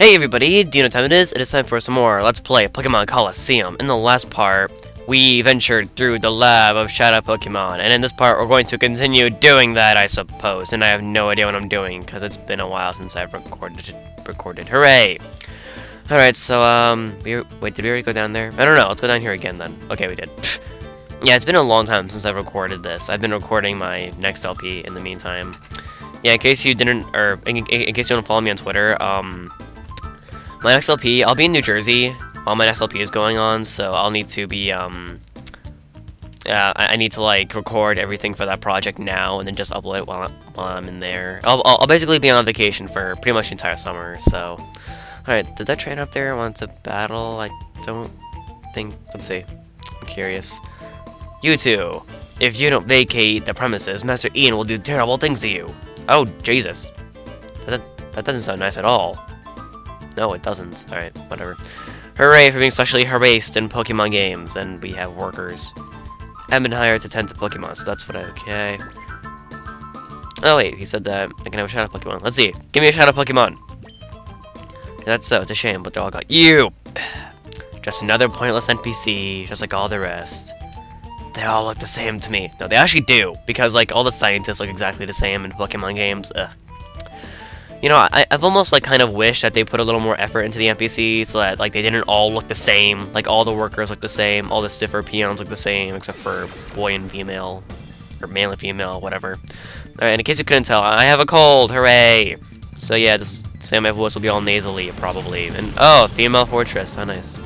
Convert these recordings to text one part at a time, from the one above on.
Hey everybody, do you know what time it is? It is time for some more Let's Play Pokemon Colosseum. In the last part, we ventured through the lab of Shadow Pokémon, and in this part we're going to continue doing that, I suppose. And I have no idea what I'm doing, because it's been a while since I've recorded. Hooray! Alright, so, wait, did we already go down there? I don't know, let's go down here again then. Okay, we did. Yeah, it's been a long time since I've recorded this. I've been recording my next LP in the meantime. Yeah, in case you didn't, or in case you don't follow me on Twitter, my next LP, I'll be in New Jersey while my next LP is going on, so I'll need to be, I need to, like, record everything for that project now, and then just upload it while I'm in there. I'll basically be on vacation for pretty much the entire summer, so... Alright, did that train up there want to battle? I don't think... Let's see. I'm curious. You two, if you don't vacate the premises, Master Ian will do terrible things to you. Oh, Jesus. That doesn't sound nice at all. No, it doesn't. Alright, whatever. Hooray for being sexually harassed in Pokemon games, and we have workers. I've been hired to tend to Pokemon, so that's what okay. Oh wait, he said that I can have a Shadow Pokemon. Let's see. Give me a Shadow Pokemon! That's so, it's a shame, but they're all got you! Just another pointless NPC, just like all the rest. They all look the same to me. No, they actually do, because like all the scientists look exactly the same in Pokemon games. You know, I've almost like kind of wished that they put a little more effort into the NPCs so that like they didn't all look the same. Like all the workers look the same, all the stiffer peons look the same, except for boy and female, or male and female, whatever. Alright, and in case you couldn't tell, I have a cold, hooray! So yeah, this my voice will be all nasally, probably. And oh, female fortress, how nice.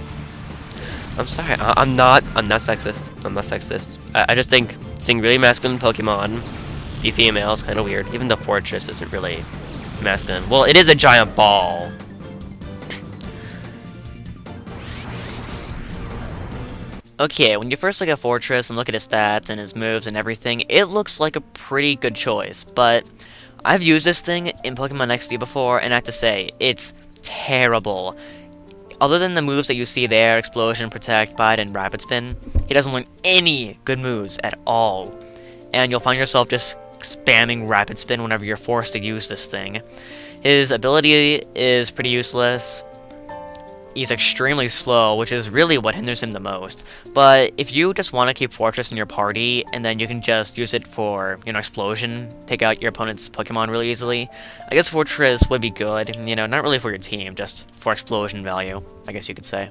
I'm sorry, I'm not sexist. I'm not sexist. I just think seeing really masculine Pokemon be female is kind of weird, even though fortress isn't really masculine. Well, it is a giant ball. Okay, when you first look at Fortress and look at his stats and his moves and everything, it looks like a pretty good choice, but I've used this thing in Pokemon XD before, and I have to say, it's terrible. Other than the moves that you see there, Explosion, Protect, Bite, and Rapid Spin, he doesn't learn any good moves at all. And you'll find yourself just spamming Rapid Spin whenever you're forced to use this thing. His ability is pretty useless. He's extremely slow, which is really what hinders him the most. But if you just want to keep Fortress in your party, and then you can just use it for, you know, Explosion, take out your opponent's Pokemon really easily, I guess Fortress would be good. You know, not really for your team, just for Explosion value, I guess you could say.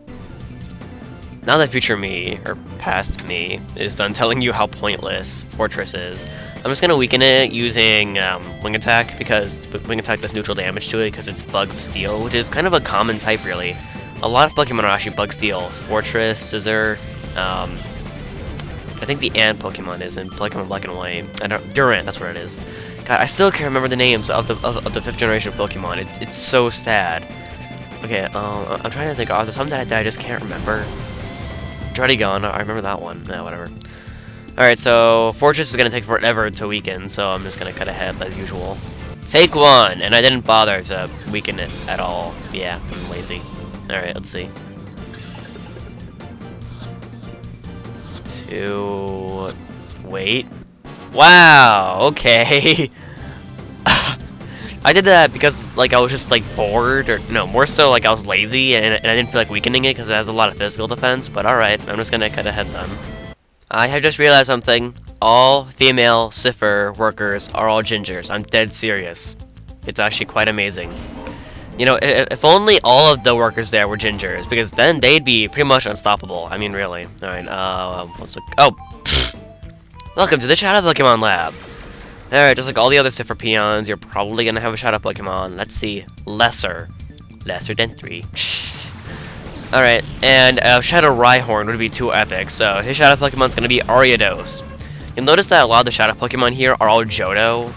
Now that future me, or past me, is done telling you how pointless Fortress is, I'm just going to weaken it using Wing Attack, because Wing Attack does neutral damage to it because it's Bug Steel, which is kind of a common type, really. A lot of Pokemon are actually Bug Steel. Fortress, Scissor, I think the Ant Pokemon is in Pokemon Black and White. Durant, that's what it is. God, I still can't remember the names of the 5th generation Pokemon. It's so sad. Okay, I'm trying to think. Oh, there's something that I just can't remember. Druddigon, I remember that one. Yeah, whatever. Alright, so Fortress is going to take forever to weaken, so I'm just going to cut ahead as usual. Take one! And I didn't bother to weaken it at all. Yeah, I'm lazy. Alright, let's see. Wait. Wow, okay. I did that because, like, I was just, like, bored, or, no, more so, like, I was lazy, and I didn't feel like weakening it because it has a lot of physical defense, but alright, I'm just gonna cut ahead then. I have just realized something. All female Cipher workers are all gingers. I'm dead serious. It's actually quite amazing. You know, if only all of the workers there were gingers, because then they'd be pretty much unstoppable. I mean, really. Alright, let's look. Oh! Pfft. Welcome to the Shadow Pokémon Lab! Alright, just like all the other Cipher peons, you're probably gonna have a Shadow Pokemon. Let's see. Lesser than 3. Alright, and Shadow Rhyhorn would be too epic, so his Shadow Pokemon's gonna be Ariados. You'll notice that a lot of the Shadow Pokemon here are all Johto.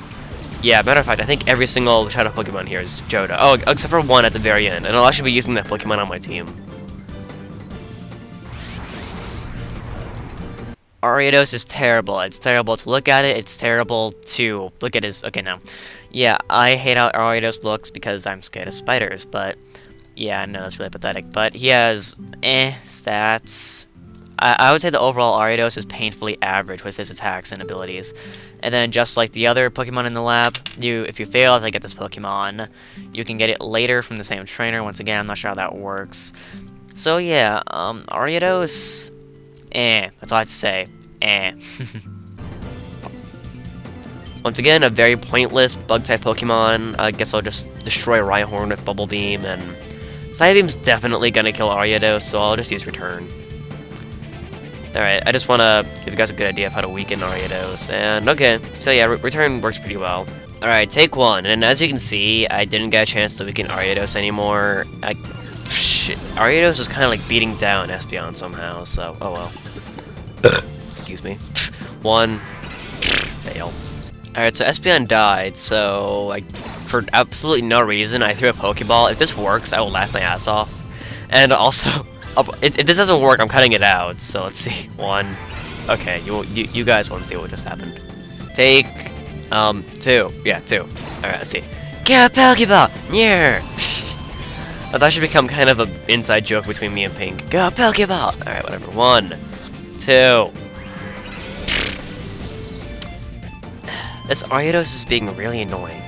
Yeah, matter of fact, I think every single Shadow Pokemon here is Johto. Oh, except for one at the very end, and I'll actually be using that Pokemon on my team. Ariados is terrible. It's terrible to look at it. It's terrible to look at his... Okay, now. Yeah, I hate how Ariados looks because I'm scared of spiders, but... Yeah, I know, that's really pathetic. But he has... stats. I would say the overall Ariados is painfully average with his attacks and abilities. And then just like the other Pokemon in the lab, if you fail to get this Pokemon, you can get it later from the same trainer. Once again, I'm not sure how that works. So yeah, Ariados, that's all I have to say. Once again, a very pointless bug-type Pokemon. I guess I'll just destroy Rhyhorn with Bubble Beam, and Psybeam's definitely gonna kill Ariados, so I'll just use Return. Alright, I just wanna give you guys a good idea of how to weaken Ariados, and okay, so yeah, Return works pretty well. Alright, take one, and as you can see, I didn't get a chance to weaken Ariados anymore. Ariados was kind of like beating down Espeon somehow, so, oh well. Excuse me. One, fail. Alright, so Espeon died, so for absolutely no reason, I threw a Pokeball. If this works, I will laugh my ass off. And also, if this doesn't work, I'm cutting it out, so let's see. One. Okay, you guys won't see what just happened. Take, two. Yeah, two. Alright, let's see. Get a Pokeball! Yeah! That should become kind of an inside joke between me and Pink. Go Pokeball! Alright, whatever. One. Two. This Ariados is being really annoying.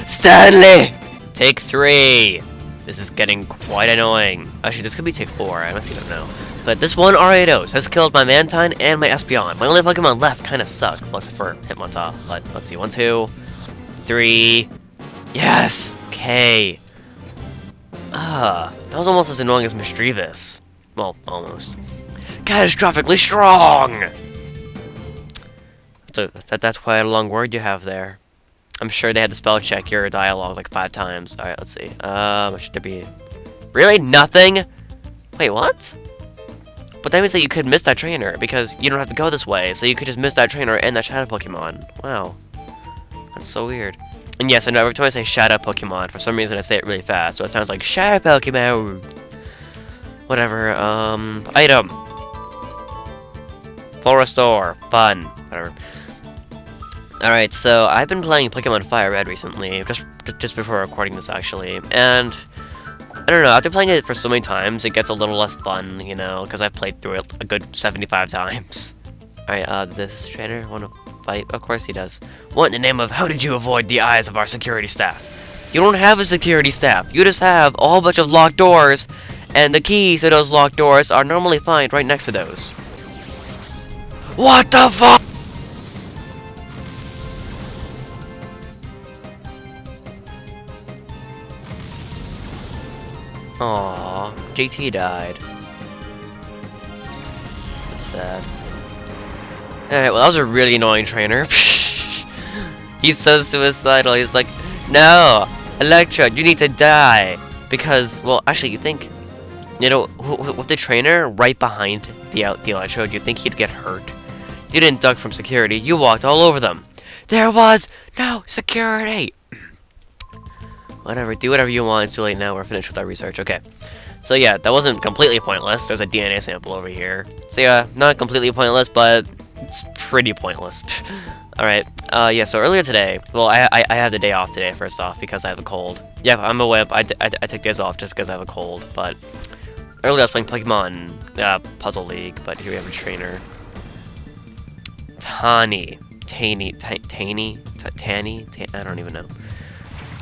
Stanley! Take three! This is getting quite annoying. Actually, this could be take four. I honestly don't know. But this one Ariados has killed my Mantine and my Espeon. My only Pokemon left kind of sucked, plus for Hitmontop. But let's see. 1, 2, 3. Yes! Okay. That was almost as annoying as Misdreavus. Well, almost. Catastrophically strong! That's quite a long word you have there. I'm sure they had to spell check your dialogue like 5 times. Alright, let's see. What should there be? Really? Nothing? Wait, what? But that means that you could miss that trainer, because you don't have to go this way, so you could just miss that trainer and that Shadow Pokemon. Wow. That's so weird. And yes, I know every time I say Shadow Pokemon, for some reason I say it really fast, so it sounds like Shadow Pokemon! Whatever, item. Full restore. Fun. Whatever. Alright, so I've been playing Pokemon Fire Red recently, just before recording this actually, and I don't know, after playing it for so many times, it gets a little less fun, you know, because I've played through it a good 75 times. Alright, this trainer want to fight? Of course he does. What in the name of how did you avoid the eyes of our security staff? You don't have a security staff, you just have a whole bunch of locked doors, and the keys to those locked doors are normally found right next to those. What the fuck? Aww, JT died. That's sad. Alright, well that was a really annoying trainer. He's so suicidal, he's like, no! Electrode, you need to die! Because, well, actually, you think, you know, with the trainer right behind the Electrode, you'd think he'd get hurt. You didn't duck from security, you walked all over them. There was no security! Whatever, do whatever you want, it's too late now, we're finished with our research, okay. So yeah, that wasn't completely pointless, there's a DNA sample over here. So yeah, not completely pointless, but it's pretty pointless. Alright, yeah, so earlier today, well, I had the day off today, first off, because I have a cold. Yeah, I'm a whip, I take days off just because I have a cold, but earlier I was playing Pokemon Puzzle League, but here we have a trainer. Tanny, I don't even know.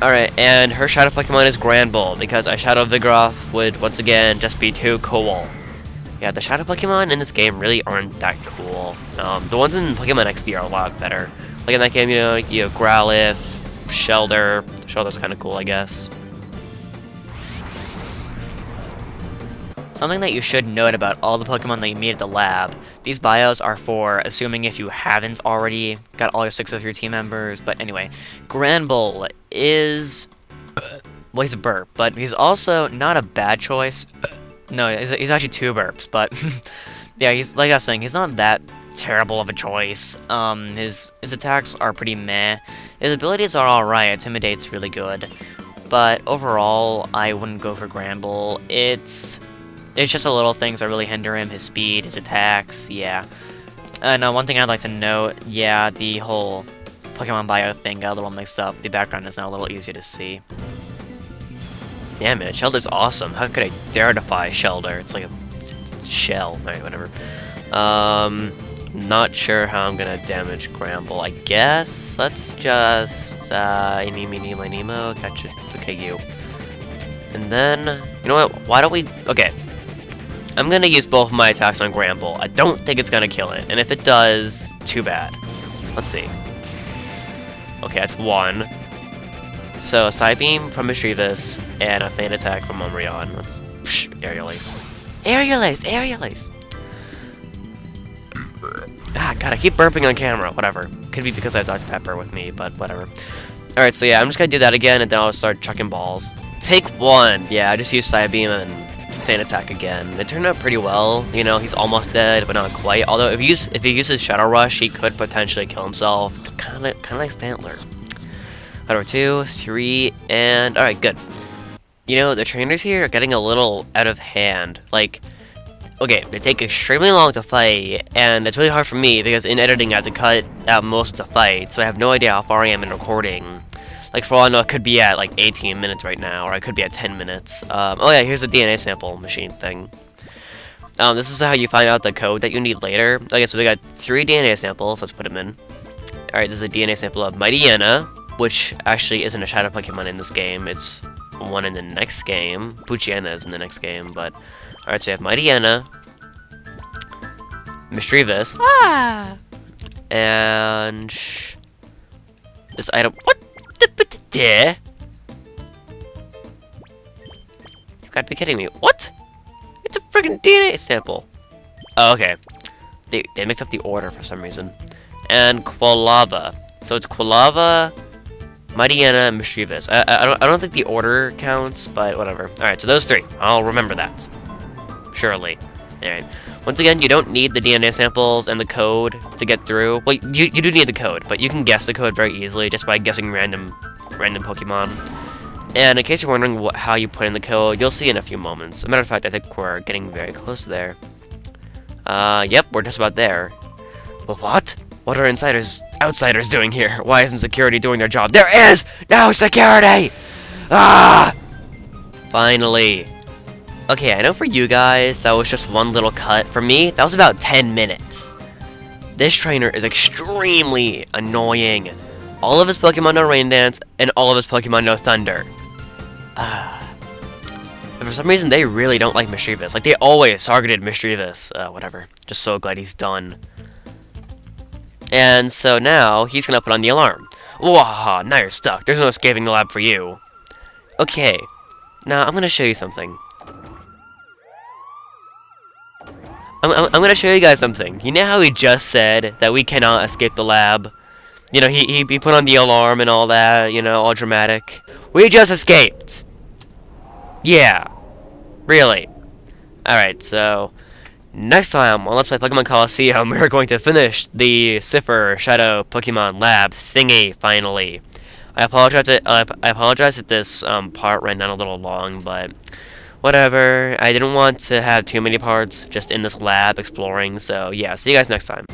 Alright, and her Shadow Pokemon is Granbull, because a Shadow Vigoroth would, once again, just be too cool. Yeah, the Shadow Pokemon in this game really aren't that cool. The ones in Pokemon XD are a lot better. Like in that game, you know, you have Growlithe, Shelder. Shelder's kind of cool, I guess. Something that you should note about all the Pokemon that you meet at the lab, these bios are for assuming if you haven't already got all 6 of your team members, but anyway, Granbull is, well, he's a burp, but he's also not a bad choice. No, he's actually 2 burps, but yeah, he's, like I was saying, he's not that terrible of a choice. His attacks are pretty meh. His abilities are alright, Intimidate's really good, but overall, I wouldn't go for Granbull. It's just the little things that really hinder him, his speed, his attacks, yeah. And one thing I'd like to note, yeah, the whole Pokemon bio thing got a little mixed up. The background is now a little easier to see. Damn it, Shelder's awesome. How could I dare defy Shelder? It's like a shell. Alright, whatever. Not sure how I'm gonna damage Gramble. I guess let's just eeny, meeny, miny, mo. Gotcha. It's okay, you. And then, you know what? Why don't we? Okay. I'm gonna use both of my attacks on Gramble. I don't think it's gonna kill it, and if it does, too bad. Let's see. Okay, that's one. So, a Side Beam from Mischievous, and a Feint Attack from Umbreon. Let's... Aerial Ace. Aerial Ace! Aerial Ace! Ah, God, I keep burping on camera. Whatever. Could be because I have Dr. Pepper with me, but whatever. Alright, so yeah, I'm just gonna do that again, and then I'll start chucking balls. Take one! Yeah, I just used Side Beam and Feint Attack again. It turned out pretty well. You know, he's almost dead, but not quite. Although, if he uses Shadow Rush, he could potentially kill himself. Kinda like Stantler. Over 2, 3, and... Alright, good. You know, the trainers here are getting a little out of hand. Like, okay, they take extremely long to fight, and it's really hard for me, because in editing I have to cut out most of the fight, so I have no idea how far I am in recording. Like, for all I know, it could be at, like, 18 minutes right now, or I could be at 10 minutes. Oh yeah, here's the DNA sample machine thing. This is how you find out the code that you need later. Okay, so we got 3 DNA samples, let's put them in. Alright, this is a DNA sample of Mightyena, which actually isn't a Shadow Pokemon in this game, it's one in the next game. Poochyena is in the next game, but... Alright, so you have Mightyena, Mischievous, and... this item... What? You've got to be kidding me. What? It's a friggin' DNA sample. Oh, okay. They mixed up the order for some reason. And Quilava. So it's Quilava, Mightyena, and Mischievous. I don't think the order counts, but whatever. Alright, so those 3. I'll remember that. Surely. Alright. Once again, you don't need the DNA samples and the code to get through. Well, you do need the code, but you can guess the code very easily just by guessing random Pokemon. And in case you're wondering how you put in the code, you'll see in a few moments. As a matter of fact, I think we're getting very close there. Yep, we're just about there. But what? What are outsiders doing here? Why isn't security doing their job? There is no security! Ah! Finally. Okay, I know for you guys, that was just one little cut. For me, that was about 10 minutes. This trainer is extremely annoying. All of his Pokemon know Rain Dance, and all of his Pokemon know Thunder. And for some reason, they really don't like Mischievous. Like, they always targeted Mischievous. Whatever. Just so glad he's done. And so now, he's gonna put on the alarm. Wahaha, now you're stuck. There's no escaping the lab for you. Okay. Now, I'm gonna show you something. I'm gonna show you guys something. You know how he just said that we cannot escape the lab? You know, he put on the alarm and all that, you know, all dramatic. We just escaped! Yeah. Really. Alright, so... next time on Let's Play Pokemon Colosseum, we're going to finish the Cipher Shadow Pokemon Lab thingy, finally. I apologize if this part ran down a little long, but... whatever. I didn't want to have too many parts just in this lab exploring, so yeah, see you guys next time.